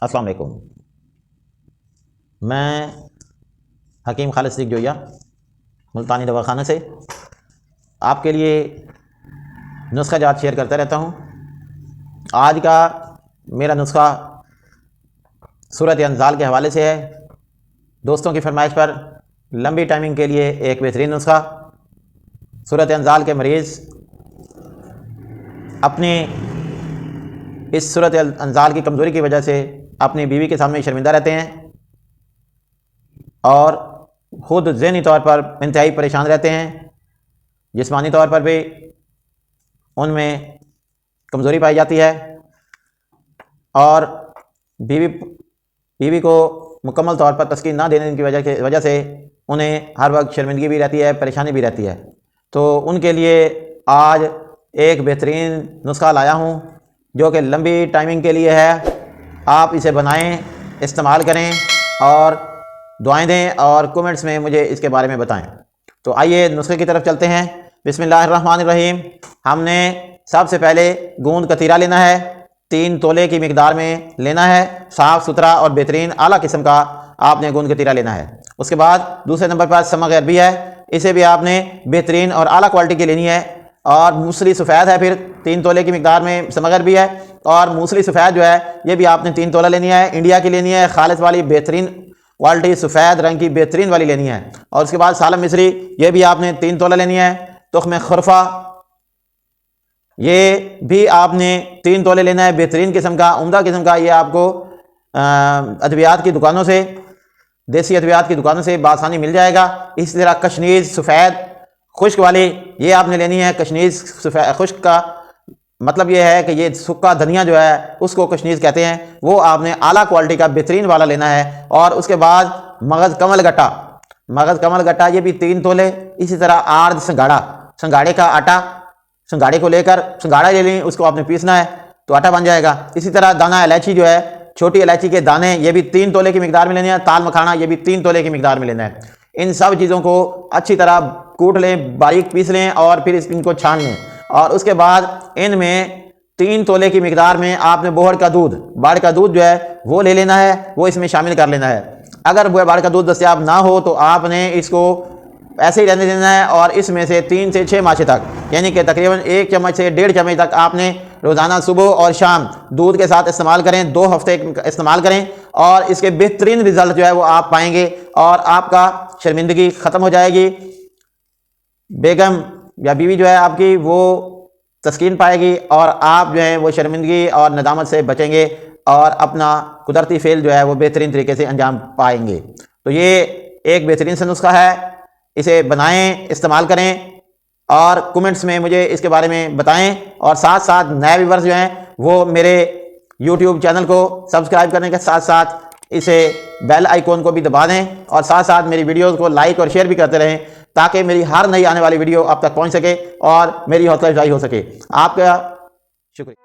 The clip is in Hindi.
अस्सलाम वालेकुम। मैं हकीम खालिद सिद्दीक जोया मुल्तानी दवाखाना से आपके लिए नुस्खा जात शेयर करता रहता हूँ। आज का मेरा नुस्खा सूरत अंजाल के हवाले से है। दोस्तों की फरमाइश पर लंबी टाइमिंग के लिए एक बेहतरीन नुस्खा। सूरत अंजाल के मरीज़ अपनी इस सूरत अंजाल की कमज़ोरी की वजह से अपनी बीवी के सामने शर्मिंदा रहते हैं और ख़ुद ज़हनी तौर पर इंतहाई परेशान रहते हैं। जिस्मानी तौर पर भी उनमें कमज़ोरी पाई जाती है और बीवी को मुकम्मल तौर पर तस्कीन ना देने की वजह से उन्हें हर वक्त शर्मिंदगी भी रहती है, परेशानी भी रहती है। तो उनके लिए आज एक बेहतरीन नुस्खा लाया हूँ जो कि लंबी टाइमिंग के लिए है। आप इसे बनाएं, इस्तेमाल करें और दुआएं दें और कमेंट्स में मुझे इसके बारे में बताएं। तो आइए नुस्खे की तरफ चलते हैं। बिस्मिल्लाहिर्रहमानिर्रहीम। हमने सबसे पहले गूंद कतीरा लेना है, 3 तोले की मिकदार में लेना है। साफ़ सुथरा और बेहतरीन आला किस्म का आपने गूंद कतीरा लेना है। उसके बाद दूसरे नंबर पर समग अरबी है, इसे भी आपने बेहतरीन और आला क्वालिटी की लेनी है। और मूसली सफ़ेद है, फिर 3 तोले की मिकदार में समग अरबी है। और मूसली सफ़ेद जो है ये भी आपने 3 तोला लेनी है, इंडिया की लेनी है, खालिद वाली बेहतरीन क्वालिटी सफ़ेद रंग की बेहतरीन वाली लेनी है। और उसके बाद सालम मिस्री ये भी आपने 3 तोला लेनी है। तुख्म खुरफा ये भी आपने 3 तोले लेना है, बेहतरीन किस्म का, उम्दा किस्म का। ये आपको अद्वियात की दुकानों से, देसी अद्वियात की दुकानों से बासानी मिल जाएगा। इसी तरह कशनीज़ सफ़ेद खुश्क वाली ये आपने लेनी है। कशनीज़ सफ़ेद खुश्क का मतलब ये है कि ये सूखा धनिया जो है उसको कशनीज़ कहते हैं, वो आपने आला क्वालिटी का बेहतरीन वाला लेना है। और उसके बाद मगज़ कमल गट्टा ये भी 3 तोले। इसी तरह आर्द संगाड़े का आटा, संगाड़े को लेकर संगाड़ा ले लें, उसको आपने पीसना है तो आटा बन जाएगा। इसी तरह दाना इलायची जो है, छोटी इलायची के दाने ये भी 3 तोले की मिकदार में लेने हैं। ताल मखाना ये भी 3 तोले की मिकदार में लेना है। इन सब चीज़ों को अच्छी तरह कूट लें, बारीक पीस लें और फिर इनको छान लें। और उसके बाद इनमें 3 तोले की मिकदार में आपने बाड़ का दूध जो है वो ले लेना है, वो इसमें शामिल कर लेना है। अगर वो बाड़ का दूध दस्तयाब ना हो तो आपने इसको ऐसे ही रहने देना है और इसमें से 3 से 6 माछे तक, यानी कि तकरीबन 1 चम्मच से 1.5 चम्मच तक आपने रोज़ाना सुबह और शाम दूध के साथ इस्तेमाल करें। 2 हफ्ते इस्तेमाल करें और इसके बेहतरीन रिजल्ट जो है वो आप पाएंगे और आपका शर्मिंदगी ख़त्म हो जाएगी। बेगम या बीवी जो है आपकी वो तस्कीन पाएगी और आप जो है वो शर्मिंदगी और नदामत से बचेंगे और अपना कुदरती फेल जो है वो बेहतरीन तरीके से अंजाम पाएंगे। तो ये एक बेहतरीन सा नुस्खा है, इसे बनाएं, इस्तेमाल करें और कमेंट्स में मुझे इसके बारे में बताएं। और साथ साथ नए व्यूअर्स जो हैं वो मेरे यूट्यूब चैनल को सब्सक्राइब करने के साथ साथ इसे बेल आइकॉन को भी दबा दें और साथ साथ मेरी वीडियोज़ को लाइक और शेयर भी करते रहें ताकि मेरी हर नई आने वाली वीडियो आप तक पहुंच सके और मेरी हौसला अफजाई हो सके। आपका शुक्रिया।